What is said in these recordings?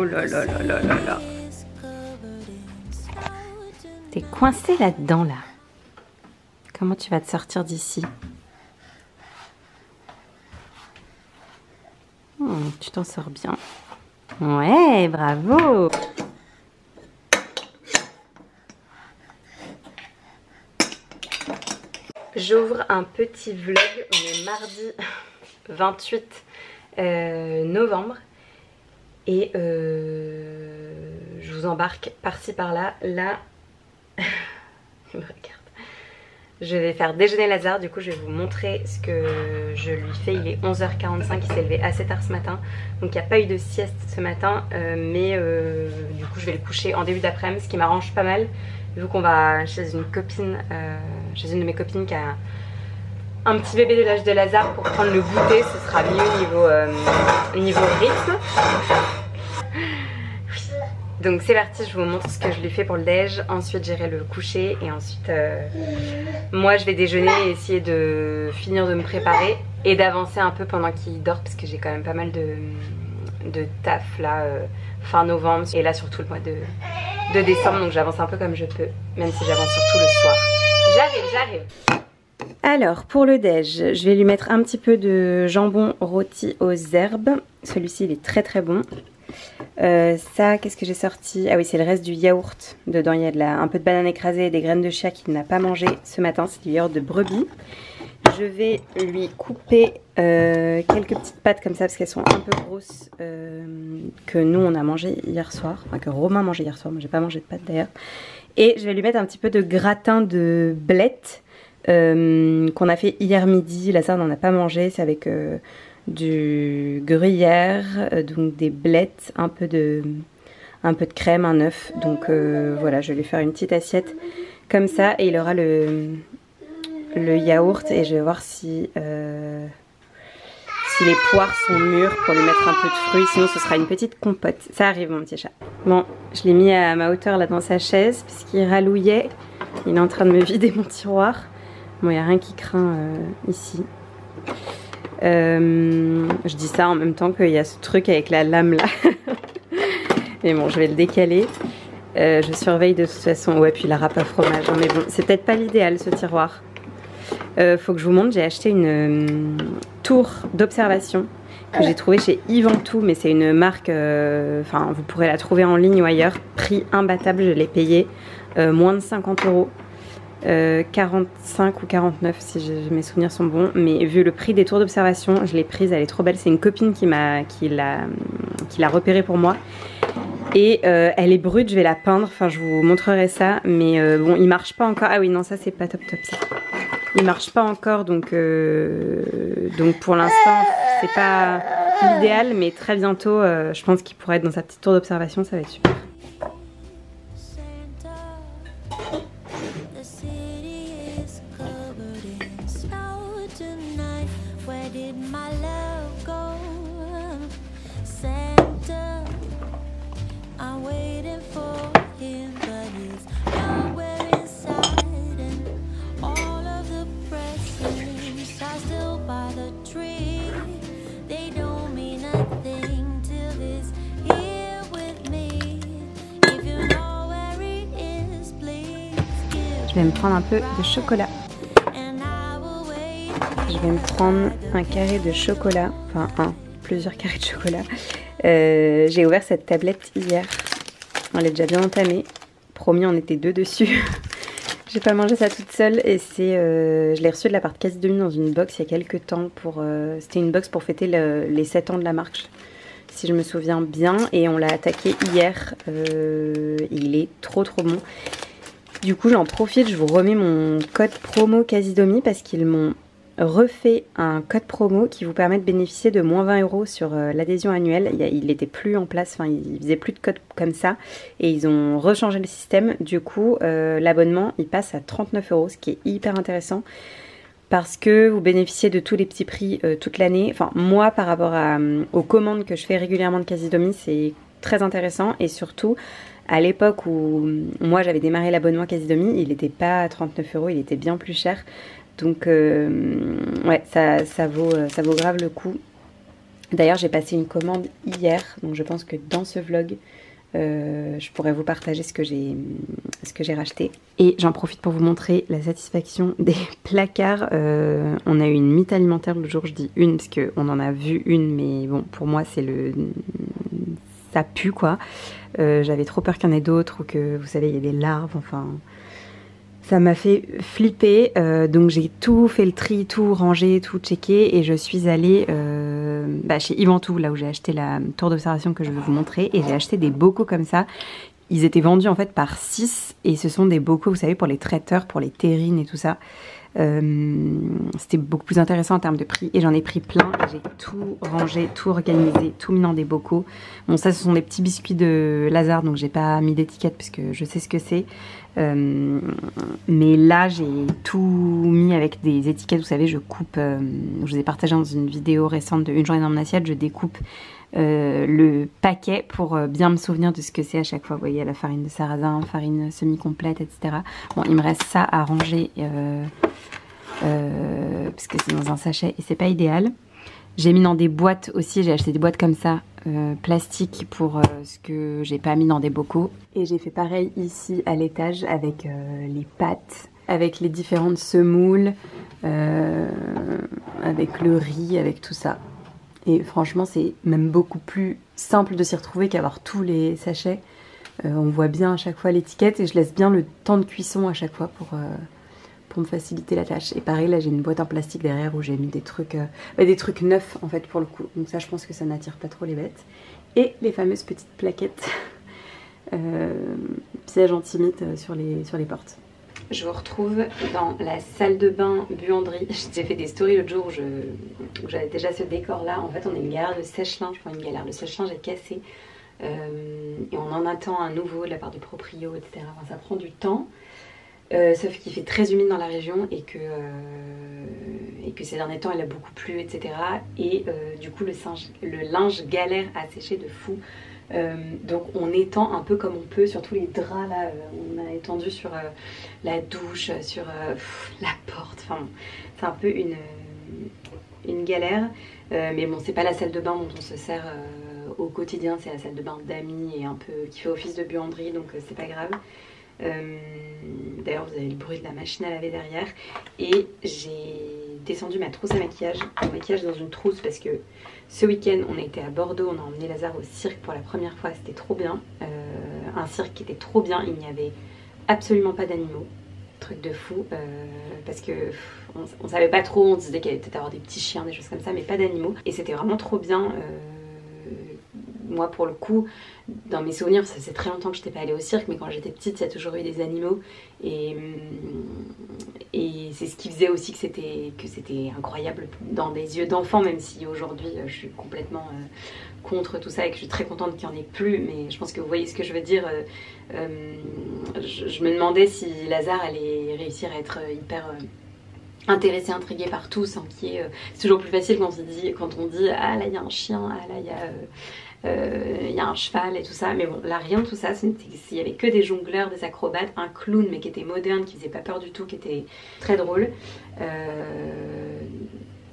Oh là là là là là là. T'es coincé là-dedans là. Comment tu vas te sortir d'ici? Tu t'en sors bien. Ouais, bravo. J'ouvre un petit vlog, on est mardi 28 novembre et je vous embarque par-ci par-là. Là, il me regarde. Je vais faire déjeuner Lazare, du coup je vais vous montrer ce que je lui fais. Il est 11h45, il s'est levé assez tard ce matin, donc il n'y a pas eu de sieste ce matin, mais du coup je vais le coucher en début d'après-midi, ce qui m'arrange pas mal, vu qu'on va chez une copine, chez une de mes copines qui a un petit bébé de l'âge de Lazare pour prendre le goûter, ce sera mieux niveau rythme. Donc c'est parti, je vous montre ce que je lui fais pour le déj, ensuite j'irai le coucher et ensuite moi je vais déjeuner et essayer de finir de me préparer et d'avancer un peu pendant qu'il dort parce que j'ai quand même pas mal de taf là fin novembre et là surtout le mois de décembre, donc j'avance un peu comme je peux, même si j'avance surtout le soir. J'arrive. Alors pour le déj, je vais lui mettre un petit peu de jambon rôti aux herbes, celui-ci il est très très bon. Ça, qu'est-ce que j'ai sorti? Ah oui, c'est le reste du yaourt. Dedans, il y a un peu de banane écrasée et des graines de chia qu'il n'a pas mangé ce matin. C'est du yaourt de brebis. Je vais lui couper quelques petites pâtes comme ça parce qu'elles sont un peu grosses que nous, on a mangé hier soir. Enfin, que Romain a mangé hier soir. Moi, j'ai pas mangé de pâtes d'ailleurs. Et je vais lui mettre un petit peu de gratin de blettes qu'on a fait hier midi. Lazare n'en a pas mangé. C'est avec du gruyère, donc des blettes, un peu de crème, un œuf. Donc voilà, je vais lui faire une petite assiette comme ça et il aura le yaourt et je vais voir si les poires sont mûres pour lui mettre un peu de fruits, sinon ce sera une petite compote. Ça arrive mon petit chat. Bon, je l'ai mis à ma hauteur là dans sa chaise puisqu'il rallouillait. Il est en train de me vider mon tiroir. Bon, il n'y a rien qui craint ici. Je dis ça en même temps qu'il y a ce truc avec la lame là. Mais bon, je vais le décaler. Je surveille de toute façon. Ouais, puis la râpe à fromage. Mais bon, c'est peut-être pas l'idéal ce tiroir. Faut que je vous montre, j'ai acheté une tour d'observation que j'ai trouvée chez Yvantou, mais c'est une marque, enfin vous pourrez la trouver en ligne ou ailleurs. Prix imbattable, je l'ai payé moins de 50 €. 45 ou 49 si mes souvenirs sont bons, mais vu le prix des tours d'observation, je l'ai prise, elle est trop belle. C'est une copine qui l'a repérée pour moi et elle est brute, je vais la peindre, enfin je vous montrerai ça, mais bon il marche pas encore. Ah oui non, ça c'est pas top ça. Il marche pas encore, donc pour l'instant c'est pas l'idéal, mais très bientôt je pense qu'il pourrait être dans sa petite tour d'observation, ça va être super. Je vais me prendre un peu de chocolat. Je vais me prendre un carré de chocolat, enfin plusieurs carrés de chocolat. J'ai ouvert cette tablette hier. On l'a déjà bien entamée. Promis, on était deux dessus. J'ai pas mangé ça toute seule et je l'ai reçu de la part de Quasi Demi dans une box il y a quelques temps. C'était une box pour fêter les 7 ans de la marque, si je me souviens bien. Et on l'a attaqué hier. Il est trop bon. Du coup j'en profite, je vous remets mon code promo Casidomi parce qu'ils m'ont refait un code promo qui vous permet de bénéficier de moins 20 € sur l'adhésion annuelle. Il n'était plus en place, enfin ils faisaient plus de code comme ça et ils ont rechangé le système. Du coup l'abonnement il passe à 39 €, ce qui est hyper intéressant parce que vous bénéficiez de tous les petits prix toute l'année. Enfin moi par rapport aux commandes que je fais régulièrement de Casidomi, c'est très intéressant et surtout à l'époque où moi j'avais démarré l'abonnement Casidomi, il n'était pas à 39 €, il était bien plus cher. Donc ouais, ça vaut grave le coup. D'ailleurs j'ai passé une commande hier, donc je pense que dans ce vlog je pourrais vous partager ce que j'ai racheté. Et j'en profite pour vous montrer la satisfaction des placards. On a eu une mythe alimentaire l'autre jour, je dis une parce qu'on en a vu une, mais bon pour moi c'est ça pue quoi. J'avais trop peur qu'il y en ait d'autres ou que vous savez il y a des larves, enfin ça m'a fait flipper. Donc j'ai tout fait le tri, tout rangé, tout checké et je suis allée chez Yvantou, là où j'ai acheté la tour d'observation que je vais vous montrer, et j'ai acheté des bocaux comme ça. Ils étaient vendus en fait par 6 et ce sont des bocaux, vous savez, pour les traiteurs, pour les terrines et tout ça. C'était beaucoup plus intéressant en termes de prix et j'en ai pris plein et j'ai tout rangé, tout organisé, tout mis dans des bocaux. Bon ça ce sont des petits biscuits de Lazare donc j'ai pas mis d'étiquette parce que je sais ce que c'est. Mais là j'ai tout mis avec des étiquettes, vous savez je coupe, je vous ai partagé dans une vidéo récente de Une journée dans mon assiette, je découpe le paquet pour bien me souvenir de ce que c'est à chaque fois. Vous voyez la farine de sarrasin, farine semi-complète, etc. Bon il me reste ça à ranger parce que c'est dans un sachet et c'est pas idéal. J'ai mis dans des boîtes aussi, j'ai acheté des boîtes comme ça, plastiques pour ce que j'ai pas mis dans des bocaux. Et j'ai fait pareil ici à l'étage avec les pâtes, avec les différentes semoules, avec le riz, avec tout ça. Et franchement c'est même beaucoup plus simple de s'y retrouver qu'avoir tous les sachets. On voit bien à chaque fois l'étiquette et je laisse bien le temps de cuisson à chaque fois pour me faciliter la tâche. Et pareil là j'ai une boîte en plastique derrière où j'ai mis des trucs neufs en fait pour le coup, donc ça je pense que ça n'attire pas trop les bêtes. Et les fameuses petites plaquettes pièges anti-mythes sur les portes. Je vous retrouve dans la salle de bain buanderie. J'ai fait des stories l'autre jour où j'avais déjà ce décor là. En fait on a une galère de sèche-linge, enfin une galère, le sèche-linge est cassé et on en attend un nouveau de la part du proprio, etc. Enfin, ça prend du temps. Sauf qu'il fait très humide dans la région et que ces derniers temps il a beaucoup plu, etc. Et du coup le linge galère à sécher de fou. Donc on étend un peu comme on peut sur tous les draps là, on a étendu sur la douche, sur la porte, enfin c'est un peu une galère. Mais bon c'est pas la salle de bain dont on se sert au quotidien, c'est la salle de bain d'amis et un peu qui fait office de buanderie, donc c'est pas grave. D'ailleurs vous avez le bruit de la machine à laver derrière. Et j'ai descendu ma trousse à maquillage, mon maquillage dans une trousse parce que ce week-end on a été à Bordeaux, on a emmené Lazare au cirque pour la première fois, c'était trop bien, un cirque qui était trop bien, il n'y avait absolument pas d'animaux, truc de fou, parce que on savait pas trop, on se disait qu'il allait peut-être avoir des petits chiens, des choses comme ça, mais pas d'animaux, et c'était vraiment trop bien. Moi pour le coup, dans mes souvenirs, ça faisait très longtemps que je n'étais pas allée au cirque, mais quand j'étais petite, il y a toujours eu des animaux. Et c'est ce qui faisait aussi que c'était incroyable dans des yeux d'enfant, même si aujourd'hui je suis complètement contre tout ça et que je suis très contente qu'il n'y en ait plus. Mais je pense que vous voyez ce que je veux dire. Je me demandais si Lazare allait réussir à être hyper... intéressé, intrigué par tout, sans qu'il y ait... C'est toujours plus facile quand on dit ah là il y a un chien, ah là il y a un cheval et tout ça, mais bon là rien de tout ça, il y avait que des jongleurs, des acrobates, un clown mais qui était moderne, qui faisait pas peur du tout, qui était très drôle,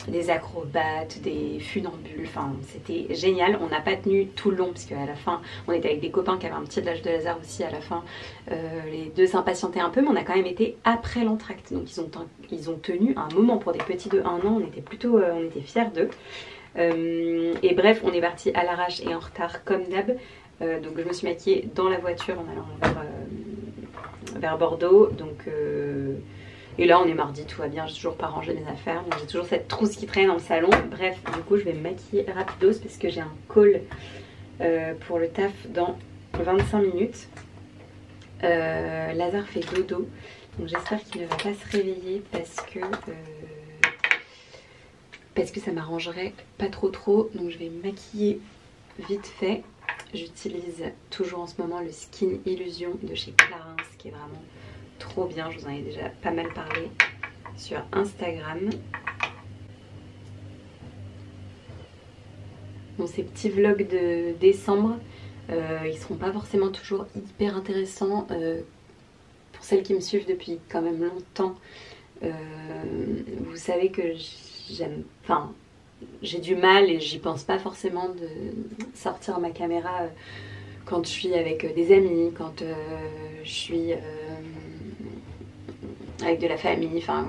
des acrobates, des funambules, enfin c'était génial. On n'a pas tenu tout le long parce qu'à la fin on était avec des copains qui avaient un petit de l'âge de Lazare aussi à la fin, les deux s'impatientaient un peu, mais on a quand même été après l'entracte, donc ils ont tenu un moment. Pour des petits de 1 an on était fiers d'eux. Et bref on est parti à l'arrache et en retard comme d'hab, donc je me suis maquillée dans la voiture en allant vers Bordeaux, donc et là on est mardi, tout va bien, j'ai toujours pas rangé mes affaires, donc j'ai toujours cette trousse qui traîne dans le salon. Bref, du coup je vais me maquiller rapidos parce que j'ai un call pour le taf dans 25 minutes. Lazare fait dodo, donc j'espère qu'il ne va pas se réveiller parce que ça m'arrangerait pas trop, donc je vais me maquiller vite fait. J'utilise toujours en ce moment le Skin Illusion de chez Clarins qui est vraiment trop bien, je vous en ai déjà pas mal parlé sur Instagram. Bon, ces petits vlogs de décembre, ils seront pas forcément toujours hyper intéressants pour celles qui me suivent depuis quand même longtemps. Vous savez que j'aime, enfin j'ai du mal et j'y pense pas forcément de sortir ma caméra quand je suis avec des amis, quand je suis avec de la famille, enfin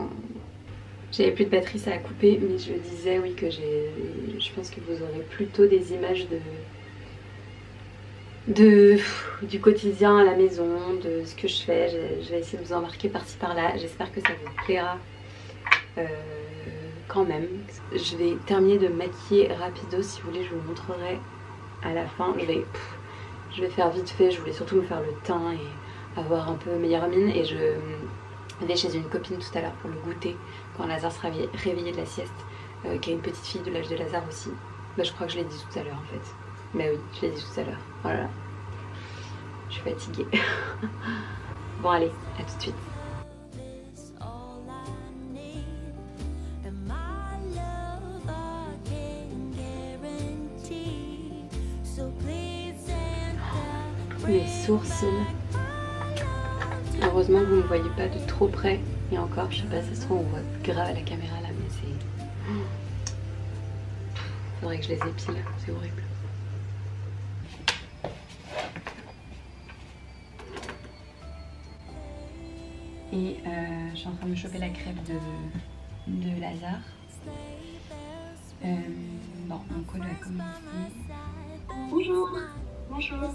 j'avais plus de batterie, ça a coupé, mais je disais oui que je pense que vous aurez plutôt des images du quotidien à la maison, de ce que je fais. Je vais essayer de vous embarquer par-ci par-là, j'espère que ça vous plaira quand même. Je vais terminer de me maquiller rapido, si vous voulez je vous montrerai à la fin. Je vais faire vite fait, je voulais surtout me faire le teint et avoir un peu meilleure mine, et je vais chez une copine tout à l'heure pour le goûter quand Lazare sera réveillé de la sieste, qui a une petite fille de l'âge de Lazare aussi. Bah, je crois que je l'ai dit tout à l'heure en fait. Bah oui, je l'ai dit tout à l'heure. Voilà. Je suis fatiguée. Bon allez, à tout de suite. Mes sourcils. Heureusement que vous ne me voyez pas de trop près. Et encore, je sais pas, ça se trouve on voit grave à la caméra là, mais c'est... Faudrait que je les épile, c'est horrible. Et je suis en train de me choper la crêpe de Lazare. Bon, mon col a commencé. Bonjour. Bonjour.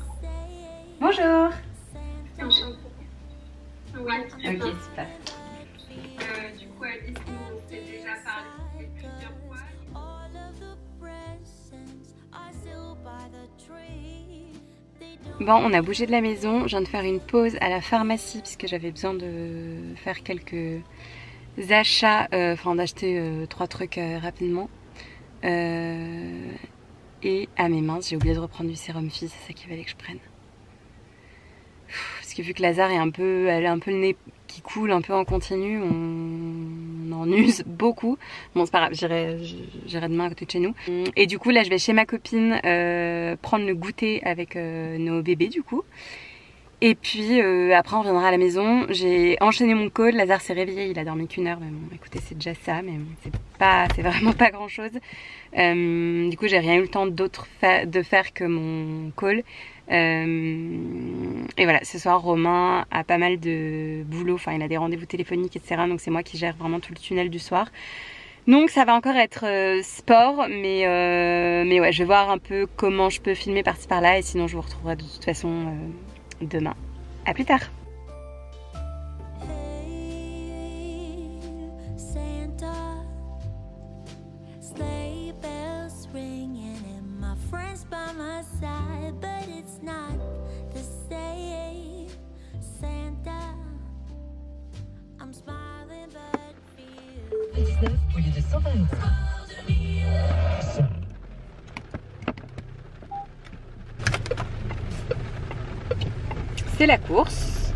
Bonjour. Enchantée. Ouais, ok, super. Du coup, Alice, on s'est déjà parlé plusieurs fois. Bon, on a bougé de la maison. Je viens de faire une pause à la pharmacie puisque j'avais besoin de faire quelques achats, enfin d'acheter 3 trucs rapidement. Et à mes mains, j'ai oublié de reprendre du sérum fille, c'est ça qu'il fallait que je prenne. Parce que vu que Lazare est elle a un peu le nez qui coule un peu en continu, on en use beaucoup. Bon c'est pas grave, j'irai demain à côté de chez nous. Et du coup là je vais chez ma copine prendre le goûter avec nos bébés du coup. Et puis après on reviendra à la maison. J'ai enchaîné mon call, Lazare s'est réveillé, il a dormi qu'1 heure, mais bon écoutez c'est déjà ça, mais c'est vraiment pas grand chose. Du coup j'ai rien eu le temps d'autre de faire que mon call. Et voilà, ce soir Romain a pas mal de boulot, enfin il a des rendez-vous téléphoniques etc, donc c'est moi qui gère vraiment tout le tunnel du soir. Donc ça va encore être sport, mais ouais, je vais voir un peu comment je peux filmer par-ci par-là, et sinon je vous retrouverai de toute façon demain. À plus tard. Au lieu de 120 €. C'est la course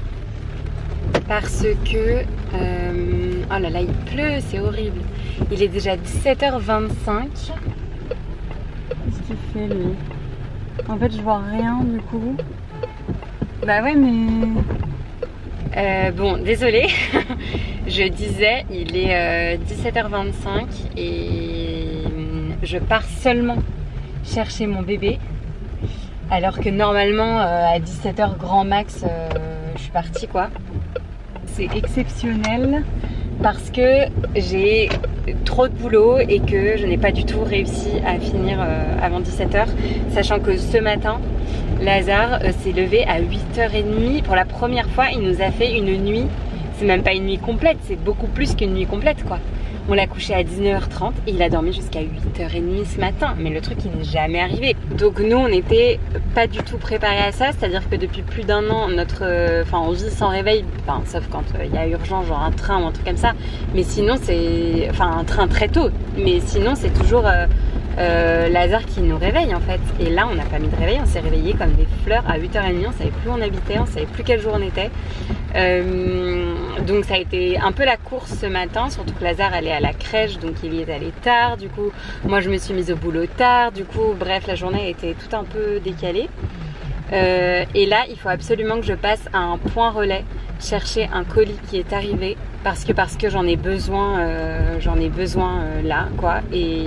parce que oh là là il pleut, c'est horrible. Il est déjà 17h25. Qu'est-ce qu'il fait lui? En fait je vois rien du coup. Bah ouais mais... bon désolée. Je disais il est 17h25 et je pars seulement chercher mon bébé. Alors que normalement à 17h grand max je suis partie quoi. C'est exceptionnel parce que j'ai trop de boulot et que je n'ai pas du tout réussi à finir avant 17h, sachant que ce matin Lazare s'est levé à 8h30. Pour la première fois il nous a fait une nuit, c'est même pas une nuit complète, c'est beaucoup plus qu'une nuit complète quoi. On l'a couché à 19h30 et il a dormi jusqu'à 8h30 ce matin. Mais le truc, il n'est jamais arrivé. Donc nous, on n'était pas du tout préparés à ça. C'est-à-dire que depuis plus d'1 an, on vit sans réveil. Enfin, sauf quand il y a urgence, genre un train ou un truc comme ça. Mais sinon, c'est... Enfin, un train très tôt. Mais sinon, c'est toujours Lazare qui nous réveille en fait. Et là, on n'a pas mis de réveil. On s'est réveillé comme des fleurs à 8h30. On savait plus où on habitait. On savait plus quel jour on était. Donc ça a été un peu la course ce matin, surtout que Lazare allait à la crèche, donc il y est allé tard, du coup moi je me suis mise au boulot tard, du coup bref la journée a été tout un peu décalée. Et là il faut absolument que je passe à un point relais chercher un colis qui est arrivé parce que j'en ai besoin là quoi. Et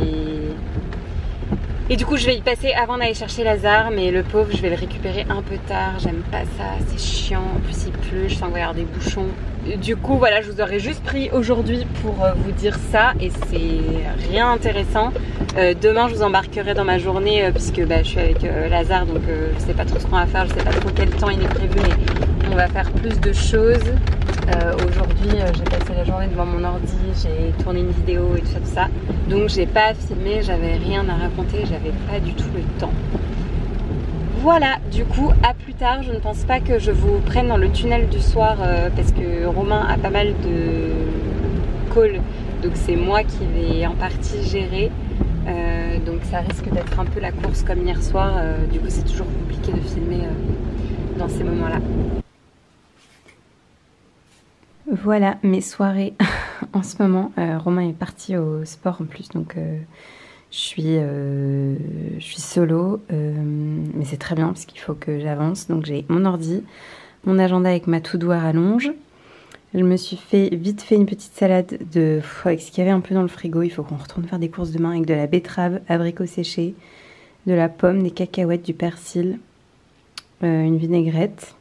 du coup je vais y passer avant d'aller chercher Lazare, mais le pauvre je vais le récupérer un peu tard, j'aime pas ça, c'est chiant, en plus il pleut, je sens qu'il va y avoir des bouchons. Du coup voilà, je vous aurais juste pris aujourd'hui pour vous dire ça et c'est rien intéressant. Demain je vous embarquerai dans ma journée puisque je suis avec Lazare, donc je sais pas trop ce qu'on va faire, je sais pas trop quel temps il est prévu, mais on va faire plus de choses. Aujourd'hui j'ai passé la journée devant mon ordi, j'ai tourné une vidéo et tout ça, donc j'ai pas filmé, j'avais rien à raconter, j'avais pas du tout le temps. Voilà, du coup à plus tard. Je ne pense pas que je vous prenne dans le tunnel du soir parce que Romain a pas mal de calls, donc c'est moi qui vais en partie gérer, donc ça risque d'être un peu la course comme hier soir, du coup c'est toujours compliqué de filmer dans ces moments là. Voilà mes soirées en ce moment. Romain est parti au sport en plus, donc je suis solo, mais c'est très bien parce qu'il faut que j'avance. Donc j'ai mon ordi, mon agenda avec ma to-do à rallonge. Je me suis vite fait une petite salade avec ce qu'il y avait un peu dans le frigo. Il faut qu'on retourne faire des courses demain avec de la betterave, abricots séchés, de la pomme, des cacahuètes, du persil, une vinaigrette.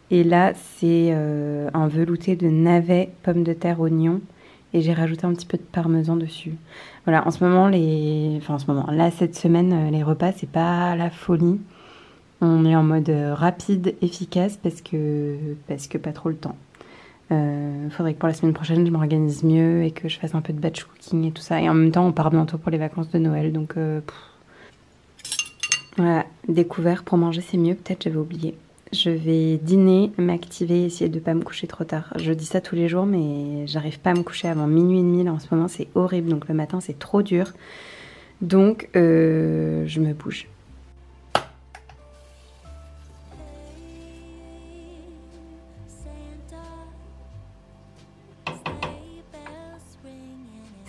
Et là, c'est un velouté de navets, pommes de terre, oignons. Et j'ai rajouté un petit peu de parmesan dessus. Voilà, en ce moment, là, cette semaine, les repas, c'est pas la folie. On est en mode rapide, efficace, parce que pas trop le temps. Faudrait que pour la semaine prochaine, je m'organise mieux et que je fasse un peu de batch cooking et tout ça. Et en même temps, on part bientôt pour les vacances de Noël, donc voilà, découvert pour manger, c'est mieux. Peut-être j'avais oublié. Je vais dîner, m'activer, essayer de ne pas me coucher trop tard. Je dis ça tous les jours, mais j'arrive pas à me coucher avant minuit et demi. Là, en ce moment, c'est horrible. Donc le matin, c'est trop dur. Donc, je me bouge.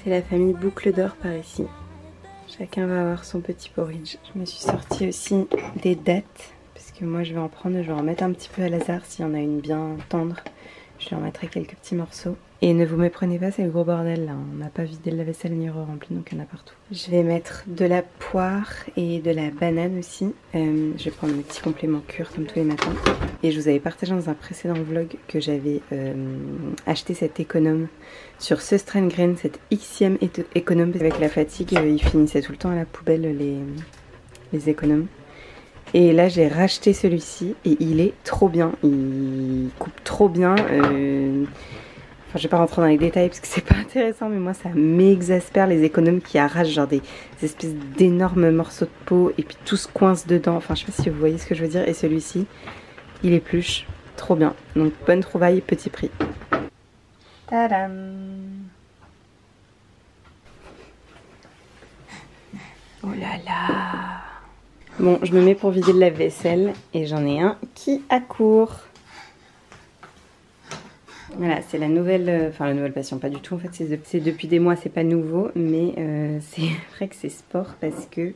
C'est la famille Boucle d'Or par ici. Chacun va avoir son petit porridge. Je me suis sortie aussi des dattes. Que moi je vais en prendre, je vais en mettre un petit peu à Lazare s'il y en a une bien tendre. Je lui en mettrai quelques petits morceaux. Et ne vous méprenez pas, c'est le gros bordel là. On n'a pas vidé le lave-vaisselle ni rempli, donc il y en a partout. Je vais mettre de la poire et de la banane aussi. Je vais prendre mes petits compléments cure comme tous les matins. Et je vous avais partagé dans un précédent vlog que j'avais acheté cette économe sur Sustrain-Grain, cette Xème économe. Avec la fatigue, ils finissaient tout le temps à la poubelle les économes. Et là j'ai racheté celui-ci et il est trop bien, il coupe trop bien, enfin je vais pas rentrer dans les détails parce que c'est pas intéressant, mais moi ça m'exaspère les économes qui arrachent genre des espèces d'énormes morceaux de peau et puis tout se coince dedans, enfin je sais pas si vous voyez ce que je veux dire. Et celui-ci il épluche, trop bien, donc bonne trouvaille, petit prix. Tadam! Oh là là! Bon, je me mets pour vider le lave-vaisselle et j'en ai un qui accourt. Voilà, c'est la nouvelle passion, pas du tout en fait, c'est depuis des mois, c'est pas nouveau, mais c'est vrai que c'est sport parce que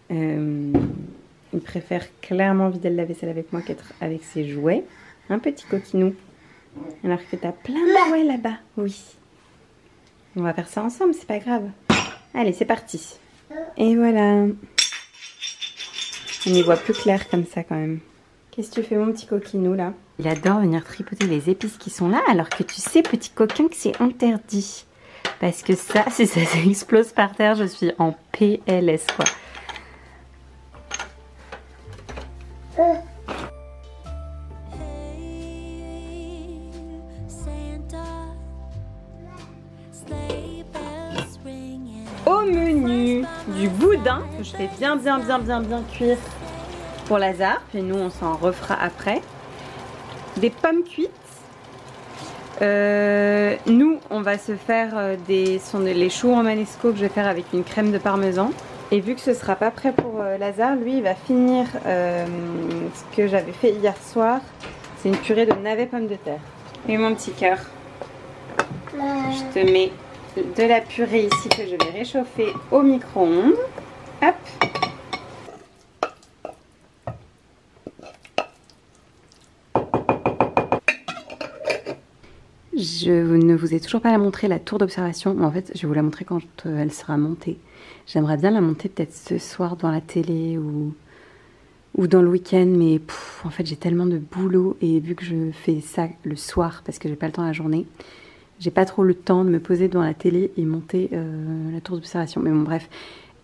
il préfère clairement vider le lave-vaisselle avec moi qu'être avec ses jouets. Un petit coquinou, alors que t'as plein de jouets là-bas, oui. On va faire ça ensemble, c'est pas grave. Allez, c'est parti. Et voilà. On y voit plus clair comme ça quand même. Qu'est-ce que tu fais mon petit coquinou là? Il adore venir tripoter les épices qui sont là, alors que tu sais petit coquin que c'est interdit. Parce que ça, si ça explose par terre, je suis en PLS quoi. Au menu, du boudin que je fais bien cuire pour Lazare, puis nous on s'en refera après. Des pommes cuites. Nous on va se faire les choux romanesco que je vais faire avec une crème de parmesan. Et vu que ce sera pas prêt pour Lazare, lui il va finir ce que j'avais fait hier soir. C'est une purée de navets pommes de terre. Et mon petit cœur, je te mets de la purée ici que je vais réchauffer au micro-ondes. Hop. Je ne vous ai toujours pas montré la tour d'observation. En fait, je vais vous la montrer quand elle sera montée. J'aimerais bien la monter peut-être ce soir dans la télé ou dans le week-end, mais en fait j'ai tellement de boulot et vu que je fais ça le soir parce que j'ai pas le temps la journée, j'ai pas trop le temps de me poser devant la télé et monter la tour d'observation. Mais bon bref,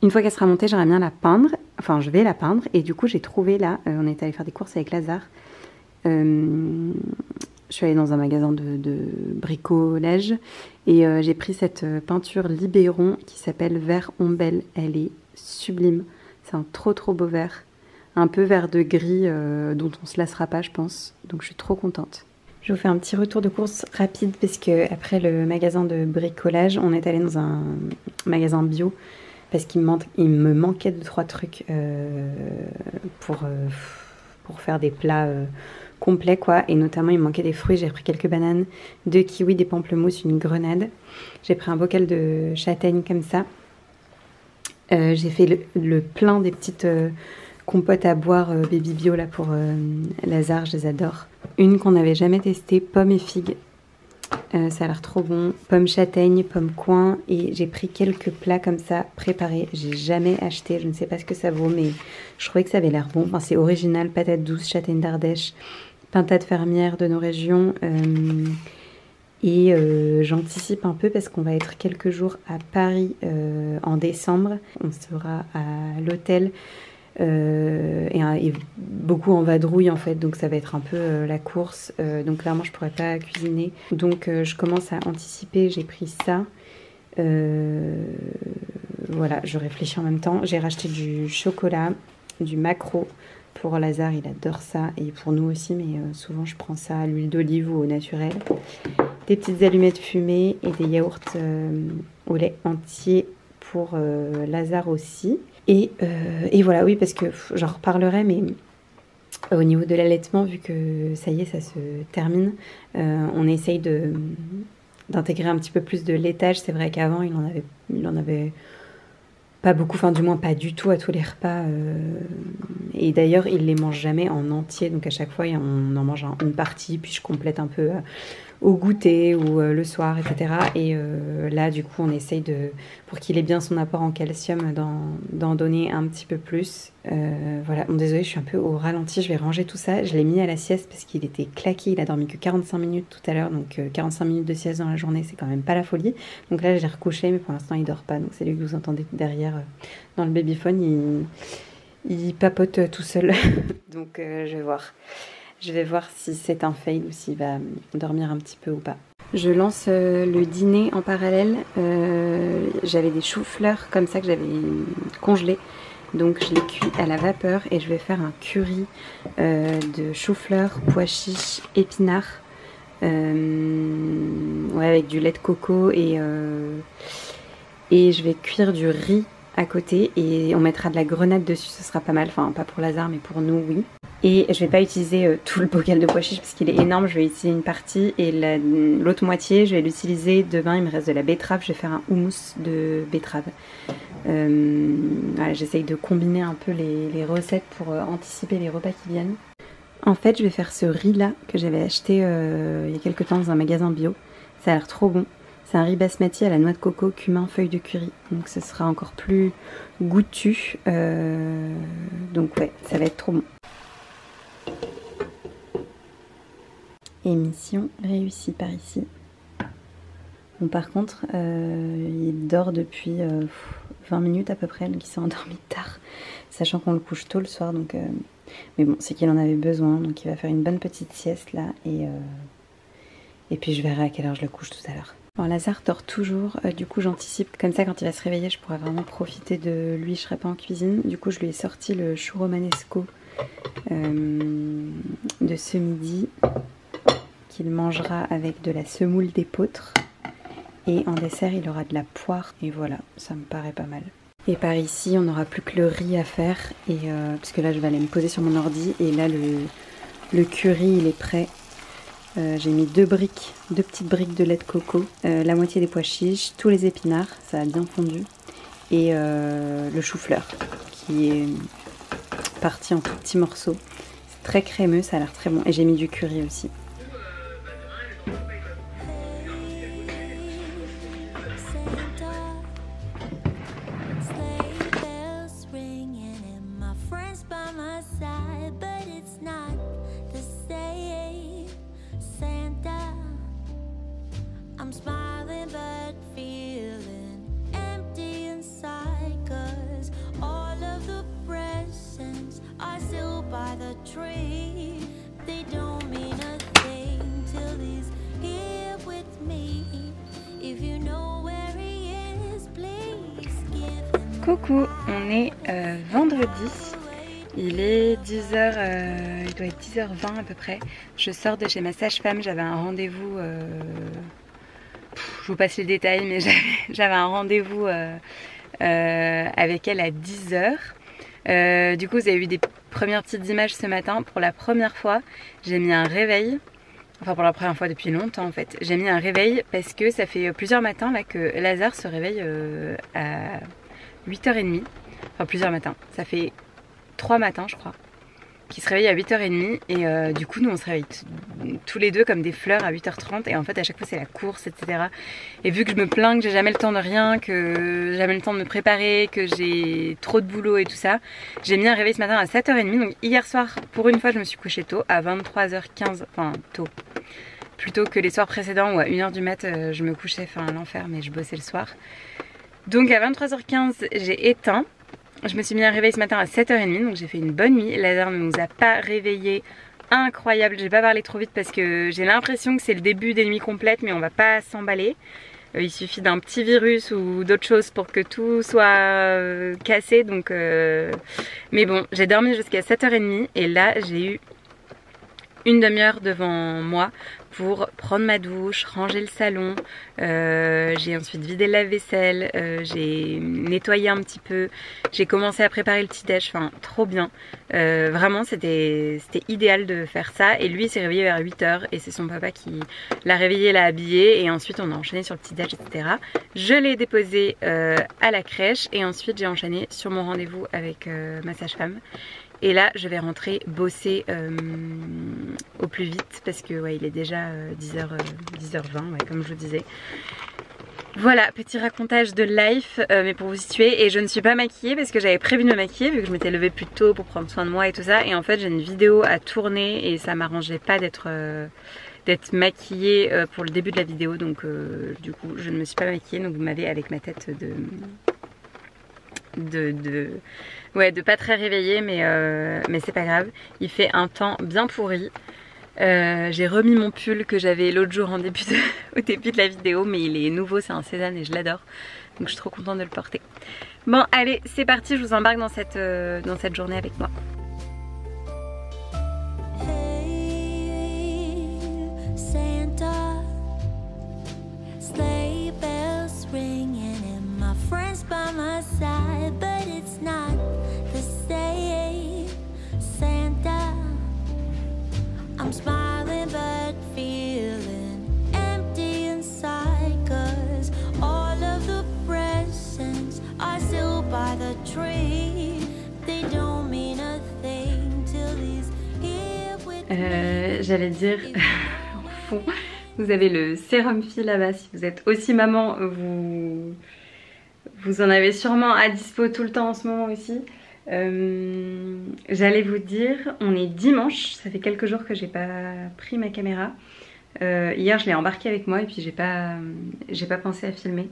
une fois qu'elle sera montée, j'aimerais bien la peindre. Enfin, je vais la peindre et du coup j'ai trouvé là, on est allé faire des courses avec Lazare. Je suis allée dans un magasin de bricolage et j'ai pris cette peinture Libéron qui s'appelle Vert Ombelle. Elle est sublime. C'est un trop beau vert. Un peu vert de gris dont on se lassera pas, je pense. Donc je suis trop contente. Je vous fais un petit retour de course rapide parce que après le magasin de bricolage, on est allé dans un magasin bio parce qu'il me manquait 2-3 trucs pour faire des plats complet quoi, et notamment il me manquait des fruits. J'ai pris quelques bananes, 2 kiwis, des pamplemousses, une grenade. J'ai pris un bocal de châtaigne comme ça. J'ai fait le plein des petites compotes à boire baby bio là pour Lazare, je les adore. Une qu'on n'avait jamais testée, pommes et figues. Ça a l'air trop bon. Pommes châtaigne, pommes coin, et j'ai pris quelques plats comme ça préparés. J'ai jamais acheté, je ne sais pas ce que ça vaut, mais je trouvais que ça avait l'air bon. Enfin, c'est original, patates douces, châtaigne d'Ardèche, pintade fermière de nos régions. Et j'anticipe un peu parce qu'on va être quelques jours à Paris en décembre. On sera à l'hôtel et beaucoup en vadrouille en fait, donc ça va être un peu la course. Donc clairement je pourrais pas cuisiner. Donc je commence à anticiper, j'ai pris ça. Voilà, je réfléchis en même temps. J'ai racheté du chocolat, du maquereau. Pour Lazare, il adore ça, et pour nous aussi, mais souvent je prends ça à l'huile d'olive ou au naturel. Des petites allumettes fumées et des yaourts au lait entier pour Lazare aussi. Et voilà, oui, parce que j'en reparlerai, mais au niveau de l'allaitement, vu que ça y est, ça se termine, on essaye d'intégrer un petit peu plus de laitage. C'est vrai qu'avant, il en avait pas beaucoup, enfin du moins pas du tout à tous les repas. Et d'ailleurs, il les mange jamais en entier, donc à chaque fois, on en mange une partie, puis je complète un peu au goûter ou le soir, etc. Et là, du coup, on essaye pour qu'il ait bien son apport en calcium, d'en donner un petit peu plus. Voilà, bon, désolée, je suis un peu au ralenti, je vais ranger tout ça. Je l'ai mis à la sieste parce qu'il était claqué, il a dormi que 45 minutes tout à l'heure, donc 45 minutes de sieste dans la journée, c'est quand même pas la folie. Donc là, je l'ai recouché, mais pour l'instant, il dort pas, donc c'est lui que vous entendez derrière dans le babyphone, il papote tout seul. Donc je vais voir. Je vais voir si c'est un fail ou s'il va dormir un petit peu ou pas. Je lance le dîner en parallèle. J'avais des choux-fleurs comme ça que j'avais congelés. Donc je les cuis à la vapeur et je vais faire un curry de choux-fleurs, pois chiches, épinards. Ouais, avec du lait de coco et je vais cuire du riz à côté et on mettra de la grenade dessus, ce sera pas mal. Enfin, pas pour Lazare, mais pour nous, oui. Et je vais pas utiliser tout le bocal de pois chiches parce qu'il est énorme, je vais utiliser une partie et l'autre moitié je vais l'utiliser demain. Il me reste de la betterave, je vais faire un houmous de betterave. Voilà, j'essaye de combiner un peu les recettes pour anticiper les repas qui viennent. En fait, je vais faire ce riz là que j'avais acheté il y a quelques temps dans un magasin bio. Ça a l'air trop bon. C'est un riz basmati à la noix de coco, cumin, feuilles de curry. Donc ce sera encore plus goûtu. Donc ouais, ça va être trop bon. Et mission réussie par ici. Bon, par contre, il dort depuis 20 minutes à peu près, donc il s'est endormi tard, sachant qu'on le couche tôt le soir. Donc, mais bon, c'est qu'il en avait besoin, donc il va faire une bonne petite sieste là, et puis je verrai à quelle heure je le couche tout à l'heure. Bon, Lazare dort toujours, du coup j'anticipe, comme ça quand il va se réveiller, je pourrai vraiment profiter de lui, je serai pas en cuisine. Du coup je lui ai sorti le chou romanesco de ce midi, qu'il mangera avec de la semoule d'épeautre. Et en dessert, il aura de la poire. Et voilà, ça me paraît pas mal. Et par ici, on n'aura plus que le riz à faire. Et parce que là, je vais aller me poser sur mon ordi. Et là, le curry, il est prêt. J'ai mis deux petites briques de lait de coco. La moitié des pois chiches, tous les épinards, ça a bien fondu. Et le chou-fleur, qui est parti en tout petits morceaux. C'est très crémeux, ça a l'air très bon. Et j'ai mis du curry aussi. coup on est vendredi, il est 10h, il doit être 10h20 à peu près. Je sors de chez ma sage-femme, j'avais un rendez-vous, je vous passe les détails, mais j'avais un rendez-vous avec elle à 10h. Du coup vous avez vu des premières petites images ce matin. Pour la première fois j'ai mis un réveil. Enfin pour la première fois depuis longtemps en fait. J'ai mis un réveil parce que ça fait plusieurs matins là que Lazare se réveille à 8h30. Enfin plusieurs matins. Ça fait 3 matins je crois. Qui se réveille à 8h30 et du coup nous on se réveille tous les deux comme des fleurs à 8h30 et en fait à chaque fois c'est la course etc. Et vu que je me plains que j'ai jamais le temps de rien, que j'ai jamais le temps de me préparer, que j'ai trop de boulot et tout ça, j'ai mis un réveil ce matin à 7h30. Donc hier soir pour une fois je me suis couchée tôt à 23h15, enfin tôt. Plutôt que les soirs précédents où à 1h du mat je me couchais, enfin l'enfer, mais je bossais le soir. Donc à 23h15 j'ai éteint. Je me suis mis un réveil ce matin à 7h30, donc j'ai fait une bonne nuit. Lazare ne nous a pas réveillés. Incroyable, j'ai pas parlé trop vite parce que j'ai l'impression que c'est le début des nuits complètes, mais on va pas s'emballer. Il suffit d'un petit virus ou d'autre chose pour que tout soit cassé. Donc, mais bon, j'ai dormi jusqu'à 7h30 et là j'ai eu une demi-heure devant moi pour prendre ma douche, ranger le salon, j'ai ensuite vidé le lave-vaisselle, j'ai nettoyé un petit peu, j'ai commencé à préparer le petit-déj, enfin trop bien. Vraiment c'était idéal de faire ça et lui il s'est réveillé vers 8h et c'est son papa qui l'a réveillé, l'a habillé et ensuite on a enchaîné sur le petit-déj etc. Je l'ai déposé à la crèche et ensuite j'ai enchaîné sur mon rendez-vous avec ma sage-femme. Et là je vais rentrer bosser au plus vite parce que ouais, il est déjà 10h20 ouais, comme je vous disais. Voilà, petit racontage de life, mais pour vous situer. Et je ne suis pas maquillée parce que j'avais prévu de me maquiller vu que je m'étais levée plus tôt pour prendre soin de moi et tout ça. Et en fait j'ai une vidéo à tourner et ça m'arrangeait pas d'être maquillée pour le début de la vidéo. Donc du coup je ne me suis pas maquillée, donc vous m'avez avec ma tête de pas très réveillée, mais c'est pas grave. Il fait un temps bien pourri. J'ai remis mon pull que j'avais l'autre jour au début de la vidéo, mais il est nouveau, c'est un Cézanne et je l'adore, donc je suis trop contente de le porter. Bon allez c'est parti, je vous embarque dans cette journée avec moi. By my side, but it's not the same. Santa, I'm smiling but feeling empty inside, 'cause all of the presents are still by the tree. They don't mean a thing till he's here with J'allais dire au fond, vous avez le sérum fille là-bas. Si vous êtes aussi maman, vous en avez sûrement à dispo tout le temps en ce moment aussi. J'allais vous dire, on est dimanche, ça fait quelques jours que j'ai pas pris ma caméra. Hier je l'ai embarquée avec moi et puis j'ai pas pensé à filmer.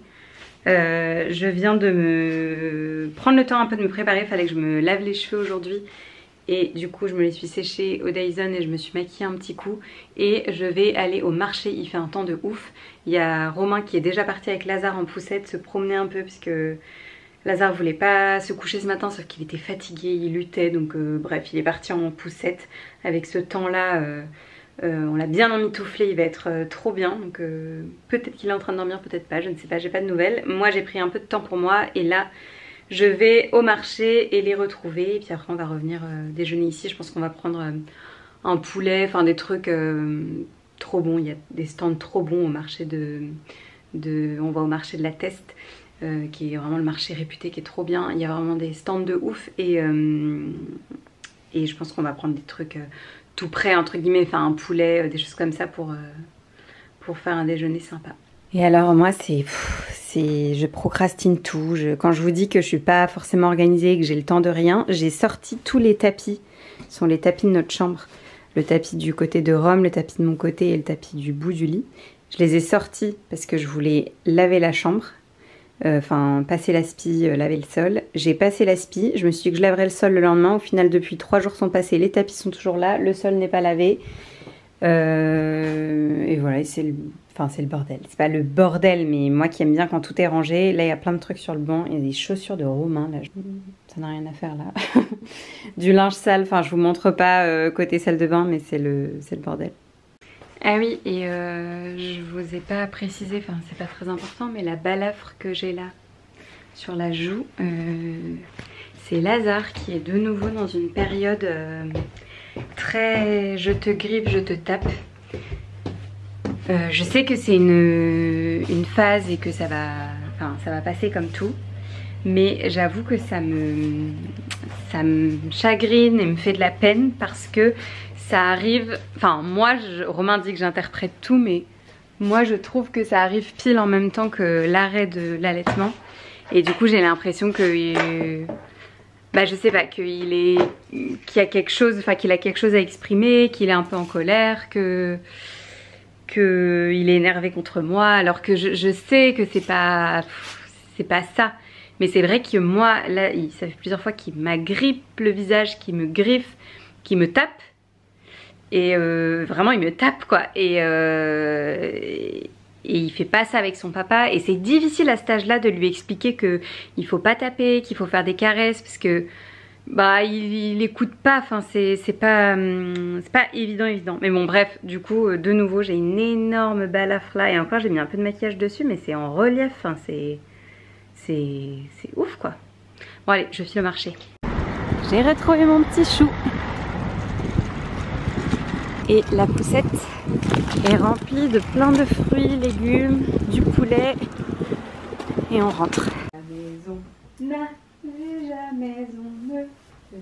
Je viens de me prendre le temps un peu de me préparer, il fallait que je me lave les cheveux aujourd'hui. Et du coup je me les suis séchés au Dyson et je me suis maquillée un petit coup. Et je vais aller au marché, il fait un temps de ouf. Il y a Romain qui est déjà parti avec Lazare en poussette se promener un peu puisque Lazare voulait pas se coucher ce matin sauf qu'il était fatigué, il luttait. Donc bref il est parti en poussette avec ce temps là. On l'a bien emmitouflé, il va être trop bien. Donc peut-être qu'il est en train de dormir, peut-être pas, je ne sais pas, j'ai pas de nouvelles. Moi j'ai pris un peu de temps pour moi et là je vais au marché et les retrouver. Et puis après on va revenir déjeuner ici. Je pense qu'on va prendre un poulet, enfin des trucs trop bons. Il y a des stands trop bons au marché on va au marché de la Teste, qui est vraiment le marché réputé, qui est trop bien. Il y a vraiment des stands de ouf et je pense qu'on va prendre des trucs tout prêts entre guillemets, enfin un poulet, des choses comme ça pour faire un déjeuner sympa. Et alors moi je procrastine tout. Quand je vous dis que je suis pas forcément organisée, que j'ai le temps de rien, j'ai sorti tous les tapis. Ce sont les tapis de notre chambre. Le tapis du côté de Rome, le tapis de mon côté et le tapis du bout du lit. Je les ai sortis parce que je voulais laver la chambre. Enfin passer l'aspi, laver le sol. J'ai passé l'aspi, je me suis dit que je laverais le sol le lendemain. Au final depuis 3 jours sont passés, les tapis sont toujours là, le sol n'est pas lavé. Et voilà, c'est Enfin, c'est le bordel. C'est pas le bordel, mais moi qui aime bien quand tout est rangé. Là, il y a plein de trucs sur le banc. Il y a des chaussures de Romain. Là, ça n'a rien à faire là. Du linge sale. Enfin, je vous montre pas côté salle de bain, mais c'est le bordel. Ah oui, et je vous ai pas précisé, enfin, c'est pas très important, mais la balafre que j'ai là sur la joue, c'est Lazare qui est de nouveau dans une période très je te griffe, je te tape. Je sais que c'est une phase et que ça va passer comme tout, mais j'avoue que ça me chagrine et me fait de la peine parce que ça arrive, enfin moi Romain dit que j'interprète tout, mais moi je trouve que ça arrive pile en même temps que l'arrêt de l'allaitement et du coup j'ai l'impression que je sais pas, qu'il a quelque chose, enfin qu'il a quelque chose à exprimer, qu'il est un peu en colère, qu'il est énervé contre moi, alors que je sais que c'est pas ça. Mais c'est vrai que moi, là, ça fait plusieurs fois qu'il m'agrippe le visage, qu'il me griffe, qu'il me tape. Et vraiment, il me tape quoi. Et il fait pas ça avec son papa. Et c'est difficile à cet âge-là de lui expliquer qu'il faut pas taper, qu'il faut faire des caresses, parce que il écoute pas, enfin c'est pas évident. Mais bon bref, du coup de nouveau j'ai une énorme balafre là et encore j'ai mis un peu de maquillage dessus mais c'est en relief, enfin c'est ouf quoi. Bon allez, je file au marché. J'ai retrouvé mon petit chou. Et la poussette est remplie de plein de fruits, légumes, du poulet et on rentre. La maison n'a jamais on me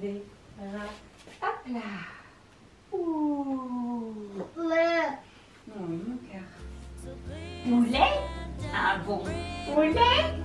verra. Hop là. Ouh. Oh mon cœur. Poulet? Ah bon? Poulet?